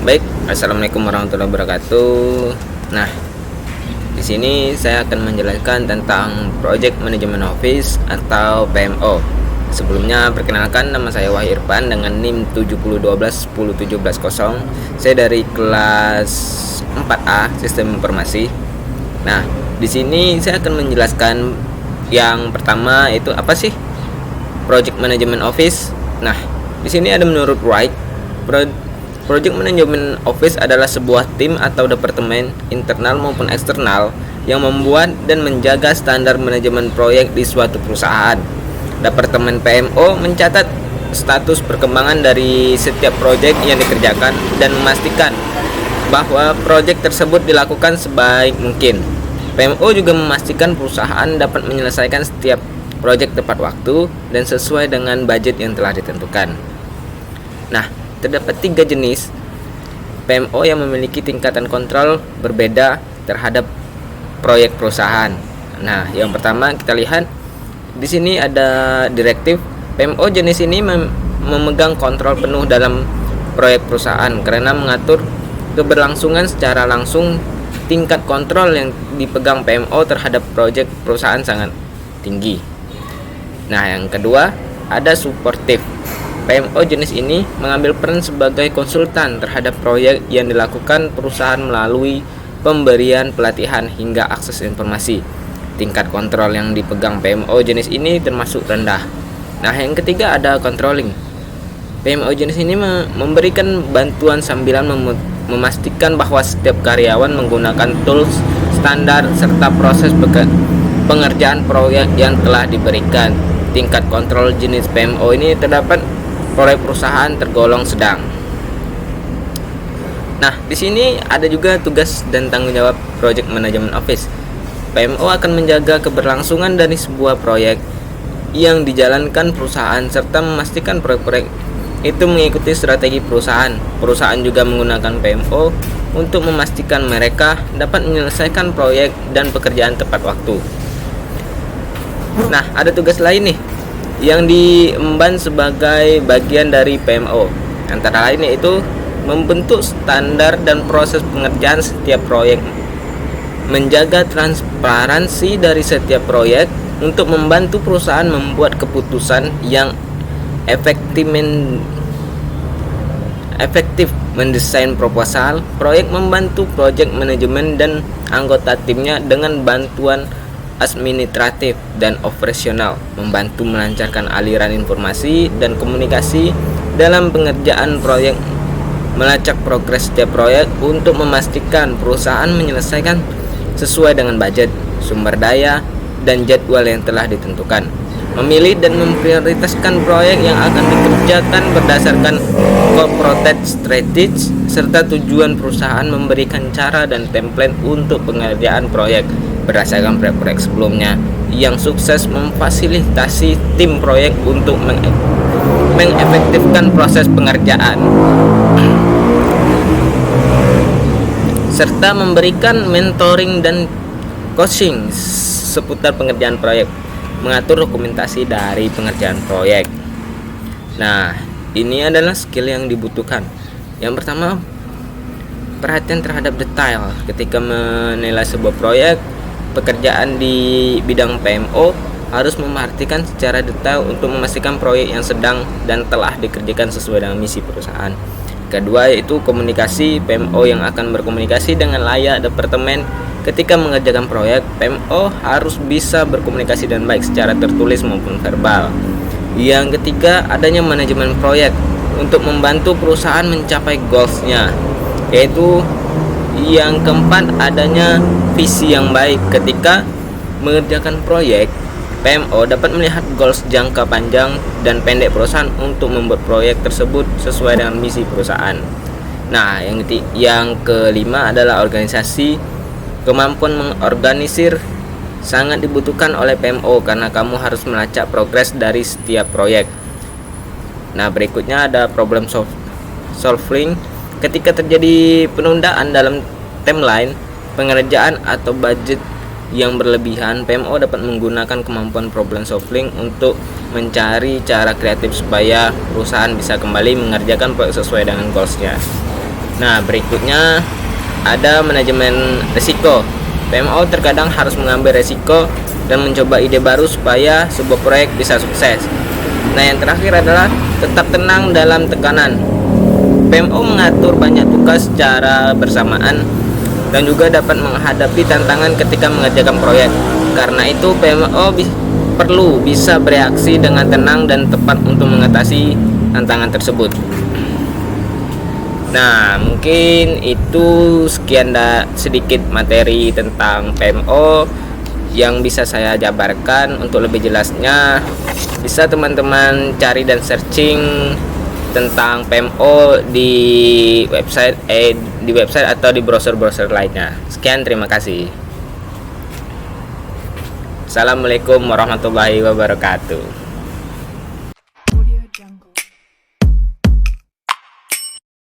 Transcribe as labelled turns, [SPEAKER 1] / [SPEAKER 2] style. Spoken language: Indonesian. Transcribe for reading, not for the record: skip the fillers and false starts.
[SPEAKER 1] Baik, assalamualaikum warahmatullahi wabarakatuh. Nah, di sini saya akan menjelaskan tentang Project Management Office atau PMO. Sebelumnya, perkenalkan, nama saya Wahyu Irfan dengan NIM 7012101710. Saya dari kelas 4A Sistem Informasi. Nah, di sini saya akan menjelaskan yang pertama itu apa sih Project Management Office. Nah, di sini ada menurut Wright, Project Management Office adalah sebuah tim atau departemen internal maupun eksternal yang membuat dan menjaga standar manajemen proyek di suatu perusahaan. Departemen PMO mencatat status perkembangan dari setiap proyek yang dikerjakan dan memastikan bahwa proyek tersebut dilakukan sebaik mungkin. PMO juga memastikan perusahaan dapat menyelesaikan setiap proyek tepat waktu dan sesuai dengan budget yang telah ditentukan. Nah, terdapat 3 jenis PMO yang memiliki tingkatan kontrol berbeda terhadap proyek perusahaan. Nah, yang pertama kita lihat di sini ada direktif. PMO jenis ini memegang kontrol penuh dalam proyek perusahaan karena mengatur keberlangsungan secara langsung. Tingkat kontrol yang dipegang PMO terhadap proyek perusahaan sangat tinggi. Nah, yang kedua ada suportif. PMO jenis ini mengambil peran sebagai konsultan terhadap proyek yang dilakukan perusahaan melalui pemberian pelatihan hingga akses informasi. Tingkat kontrol yang dipegang PMO jenis ini termasuk rendah. Nah, yang ketiga ada controlling. PMO jenis ini memberikan bantuan sambilan memastikan bahwa setiap karyawan menggunakan tools standar serta proses pengerjaan proyek yang telah diberikan. Tingkat kontrol jenis PMO ini terdapat proyek perusahaan tergolong sedang. Nah, di sini ada juga tugas dan tanggung jawab Project Management Office. PMO akan menjaga keberlangsungan dari sebuah proyek yang dijalankan perusahaan serta memastikan proyek-proyek itu mengikuti strategi perusahaan. Perusahaan juga menggunakan PMO untuk memastikan mereka dapat menyelesaikan proyek dan pekerjaan tepat waktu. Nah, ada tugas lain nih yang diemban sebagai bagian dari PMO. Antara lain yaitu membentuk standar dan proses pengerjaan setiap proyek, menjaga transparansi dari setiap proyek untuk membantu perusahaan membuat keputusan yang efektif mendesain proposal proyek, membantu project manajemen dan anggota timnya dengan bantuan administratif dan operasional, membantu melancarkan aliran informasi dan komunikasi dalam pengerjaan proyek, melacak progres setiap proyek untuk memastikan perusahaan menyelesaikan sesuai dengan budget, sumber daya, dan jadwal yang telah ditentukan, memilih dan memprioritaskan proyek yang akan dikerjakan berdasarkan corporate strategy serta tujuan perusahaan, memberikan cara dan template untuk pengerjaan proyek berdasarkan proyek-proyek sebelumnya yang sukses, memfasilitasi tim proyek untuk mengefektifkan proses pengerjaan serta memberikan mentoring dan coaching seputar pengerjaan proyek, mengatur dokumentasi dari pengerjaan proyek. Nah, ini adalah skill yang dibutuhkan. Yang pertama, perhatian terhadap detail ketika menilai sebuah proyek. Pekerjaan di bidang PMO harus memperhatikan secara detail untuk memastikan proyek yang sedang dan telah dikerjakan sesuai dengan misi perusahaan. Kedua yaitu komunikasi. PMO yang akan berkomunikasi dengan layak departemen ketika mengerjakan proyek. PMO harus bisa berkomunikasi dengan baik secara tertulis maupun verbal. Yang ketiga, adanya manajemen proyek untuk membantu perusahaan mencapai goals-nya. Yaitu yang keempat, adanya visi yang baik. Ketika mengerjakan proyek, PMO dapat melihat goals jangka panjang dan pendek perusahaan untuk membuat proyek tersebut sesuai dengan misi perusahaan. Nah, yang kelima adalah organisasi. Kemampuan mengorganisir sangat dibutuhkan oleh PMO karena kamu harus melacak progres dari setiap proyek. Nah, berikutnya ada problem solving. Ketika terjadi penundaan dalam timeline pengerjaan atau budget yang berlebihan, PMO dapat menggunakan kemampuan problem solving untuk mencari cara kreatif supaya perusahaan bisa kembali mengerjakan proyek sesuai dengan goals-nya. Nah, berikutnya ada manajemen risiko. PMO terkadang harus mengambil risiko dan mencoba ide baru supaya sebuah proyek bisa sukses. Nah, yang terakhir adalah tetap tenang dalam tekanan. PMO mengatur banyak tugas secara bersamaan dan juga dapat menghadapi tantangan ketika mengerjakan proyek. Karena itu PMO perlu bisa bereaksi dengan tenang dan tepat untuk mengatasi tantangan tersebut. Nah, mungkin itu sekian sedikit materi tentang PMO yang bisa saya jabarkan. Untuk lebih jelasnya bisa teman-teman cari dan searching tentang PMO di website atau di browser-browser lainnya. Sekian, terima kasih. Assalamualaikum warahmatullahi wabarakatuh.